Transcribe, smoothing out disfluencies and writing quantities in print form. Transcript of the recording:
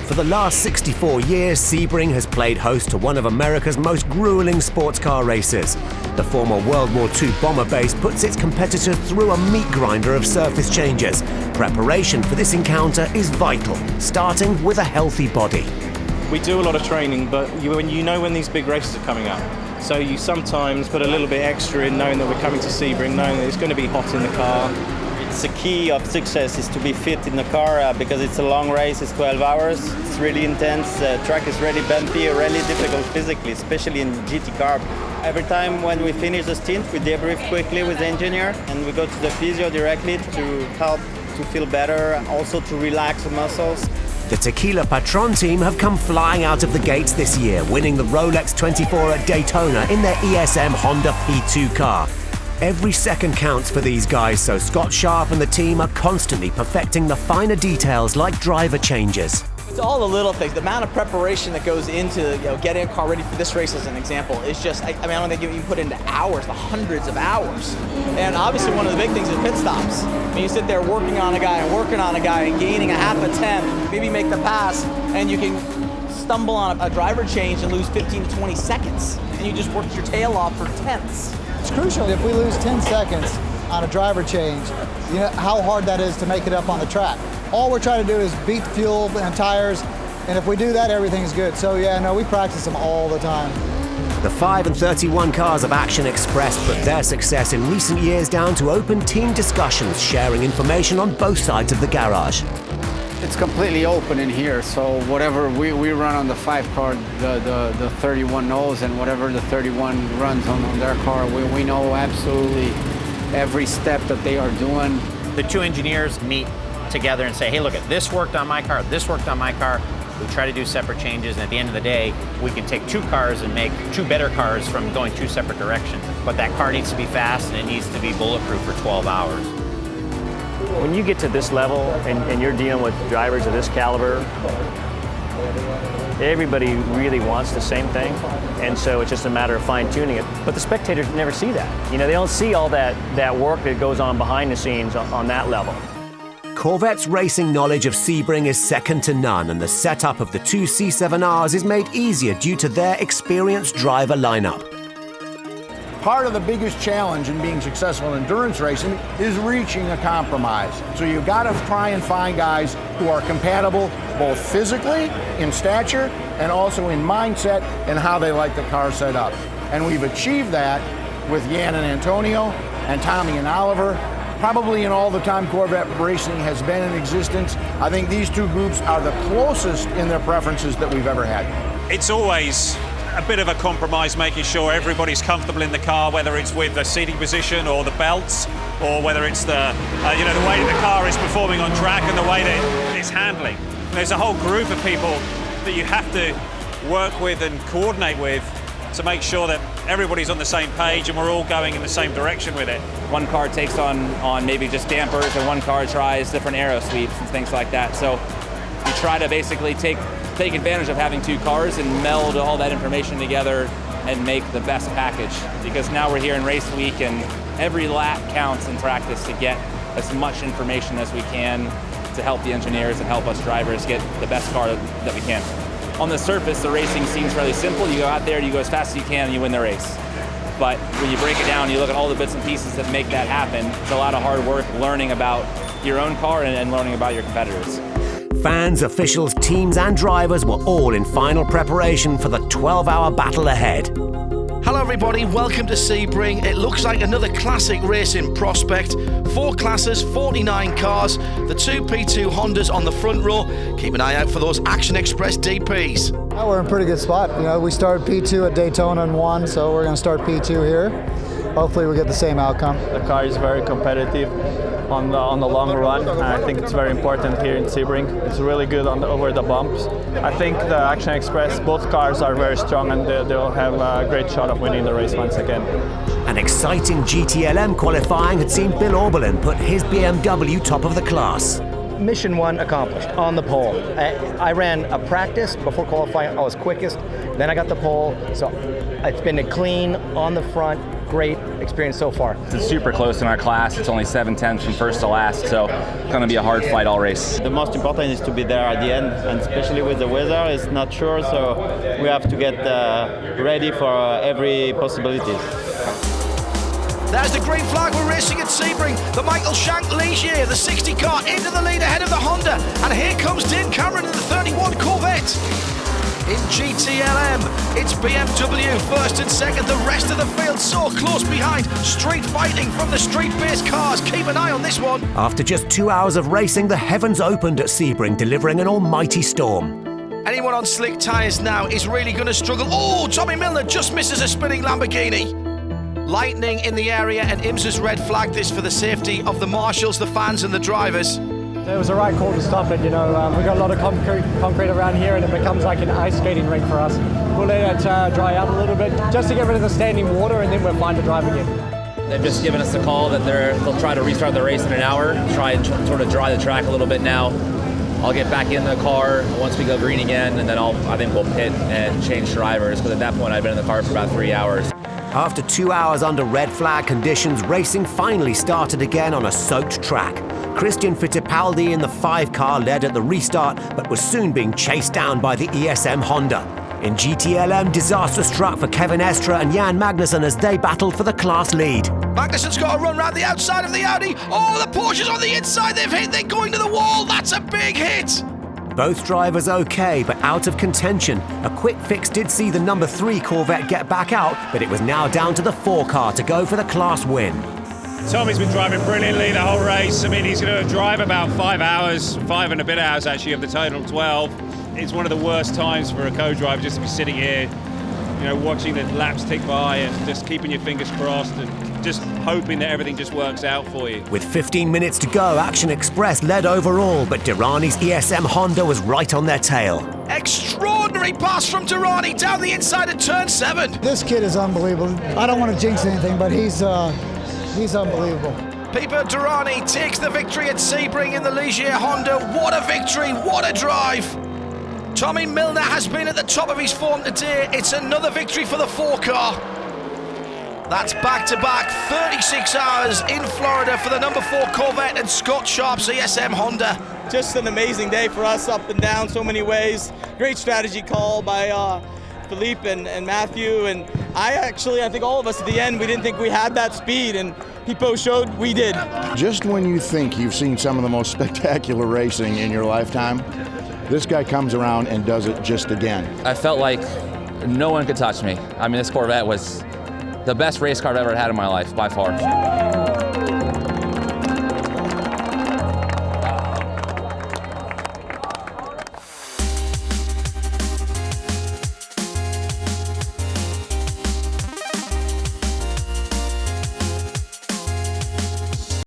For the last 64 years, Sebring has played host to one of America's most grueling sports car races. The former World War II bomber base puts its competitors through a meat grinder of surface changes. Preparation for this encounter is vital, starting with a healthy body. We do a lot of training, but you know when these big races are coming up. So you sometimes put a little bit extra in, knowing that we're coming to Sebring, knowing that it's going to be hot in the car. It's the key of success is to be fit in the car because it's a long race, it's 12 hours, it's really intense, the track is really bumpy, really difficult physically, especially in GT car. Every time when we finish the stint, we debrief quickly with the engineer and we go to the physio directly to help to feel better, also to relax the muscles. The Tequila Patrón team have come flying out of the gates this year, winning the Rolex 24 at Daytona in their ESM Honda P2 car. Every second counts for these guys, so Scott Sharp and the team are constantly perfecting the finer details like driver changes. It's all the little things. The amount of preparation that goes into getting a car ready for this race, as an example, is just, I don't think you can put into hours, the hundreds of hours. And obviously one of the big things is pit stops. I mean, you sit there working on a guy and gaining a half a tenth, maybe make the pass, and you can stumble on a driver change and lose 15 to 20 seconds. And you just worked your tail off for tenths. It's crucial. If we lose 10 seconds on a driver change, you know how hard that is to make it up on the track. All we're trying to do is beat the fuel and tires, and if we do that, everything's good. So yeah, no, we practice them all the time. The 5 and 31 cars of Action Express put their success in recent years down to open team discussions, sharing information on both sides of the garage. It's completely open in here, so whatever we run on the 5 car, the 31 knows, and whatever the 31 runs on their car, we know absolutely every step that they are doing. The two engineers meet together and say, hey, look, this worked on my car, this worked on my car. We try to do separate changes, and at the end of the day, we can take 2 cars and make 2 better cars from going 2 separate directions. But that car needs to be fast, and it needs to be bulletproof for 12 hours. When you get to this level and you're dealing with drivers of this caliber, everybody really wants the same thing, and so it's just a matter of fine-tuning it. But the spectators never see that. You know, they don't see all that work that goes on behind the scenes on that level. Corvette's racing knowledge of Sebring is second to none, and the setup of the 2 C7Rs is made easier due to their experienced driver lineup. Part of the biggest challenge in being successful in endurance racing is reaching a compromise. So you've got to try and find guys who are compatible both physically, in stature, and also in mindset and how they like the car set up. And we've achieved that with Jan and Antonio and Tommy and Oliver. Probably in all the time Corvette racing has been in existence, I think these 2 groups are the closest in their preferences that we've ever had. It's always a bit of a compromise, making sure everybody's comfortable in the car, whether it's with the seating position or the belts, or whether it's the the way that the car is performing on track and the way that it's handling. There's a whole group of people that you have to work with and coordinate with to make sure that everybody's on the same page and we're all going in the same direction with it. One car takes on maybe just dampers, and one car tries different aero sweeps and things like that. So you try to basically take advantage of having 2 cars and meld all that information together and make the best package. Because now we're here in race week and every lap counts in practice to get as much information as we can to help the engineers and help us drivers get the best car that we can. On the surface, the racing seems fairly simple. You go out there, you go as fast as you can, and you win the race. But when you break it down, you look at all the bits and pieces that make that happen. It's a lot of hard work learning about your own car and learning about your competitors. Fans, officials, teams and drivers were all in final preparation for the 12-hour battle ahead. Hello everybody, welcome to Sebring. It looks like another classic racing prospect. 4 classes, 49 cars, the 2 P2 Hondas on the front row. Keep an eye out for those Action Express DPs. Well, we're in a pretty good spot. You know, we started P2 at Daytona and won, so we're going to start P2 here. Hopefully we get the same outcome. The car is very competitive on the long run, and I think it's very important here in Sebring. It's really good over the bumps. I think the Action Express, both cars are very strong, and they'll have a great shot of winning the race once again. An exciting GTLM qualifying had seen Bill Oberlin put his BMW top of the class. Mission 1 accomplished on the pole. I ran a practice before qualifying. I was quickest. Then I got the pole. So it's been a clean on the front, great experience so far. It's super close in our class. It's only 7/10 from first to last, so it's going to be a hard fight all race. The most important is to be there at the end, and especially with the weather, it's not sure, so we have to get ready for every possibility. There's the green flag. We're racing at Sebring. The Michael Shank Ligier, the 60 car, into the lead ahead of the Honda. And here comes Curran in the 31 Corvette. In GTLM, it's BMW first and second. The rest of the field so close behind. Street fighting from the street-based cars. Keep an eye on this one. After just 2 hours of racing, the heavens opened at Sebring, delivering an almighty storm. Anyone on slick tyres now is really going to struggle. Oh, Tommy Milner just misses a spinning Lamborghini. Lightning in the area, and IMSA's red flagged this for the safety of the marshals, the fans and the drivers. It was the right call to stop it, you know. We've got a lot of concrete around here and it becomes like an ice skating rink for us. We'll let it dry out a little bit just to get rid of the standing water, and then we're fine to drive again. They've just given us a call that they'll try to restart the race in an hour, try and sort of dry the track a little bit now. I'll get back in the car once we go green again, and then I think we'll pit and change drivers, because at that point I've been in the car for about 3 hours. After 2 hours under red flag conditions, racing finally started again on a soaked track. Christian Fittipaldi in the 5 car led at the restart, but was soon being chased down by the ESM Honda. In GTLM, disaster struck for Kevin Estra and Jan Magnussen as they battled for the class lead. Magnussen's got to run round the outside of the Audi. Oh, the Porsche's on the inside. They've hit. They're going to the wall. That's a big hit. Both drivers okay, but out of contention. A quick fix did see the number 3 Corvette get back out, but it was now down to the 4 car to go for the class win. Tommy's been driving brilliantly the whole race. I mean, he's going to drive about 5 hours, 5 and a bit hours actually, of the total 12. It's one of the worst times for a co-driver just to be sitting here, you know, watching the laps tick by and just keeping your fingers crossed and just hoping that everything just works out for you. With 15 minutes to go, Action Express led overall, but Durrani's ESM Honda was right on their tail. Extraordinary pass from Durrani down the inside of turn 7. This kid is unbelievable. I don't want to jinx anything, but he's unbelievable. Pipo Durrani takes the victory at Sebring in the Ligier Honda. What a victory, what a drive. Tommy Milner has been at the top of his form today. It's another victory for the 4 car. That's back-to-back 36 hours in Florida for the number 4 Corvette and Scott Sharp's ESM Honda. Just an amazing day for us, up and down so many ways. Great strategy call by Philippe and Matthew, and I think all of us at the end, we didn't think we had that speed, and Pipo showed we did. Just when you think you've seen some of the most spectacular racing in your lifetime, this guy comes around and does it just again. I felt like no one could touch me. I mean, this Corvette was the best race car I've ever had in my life, by far.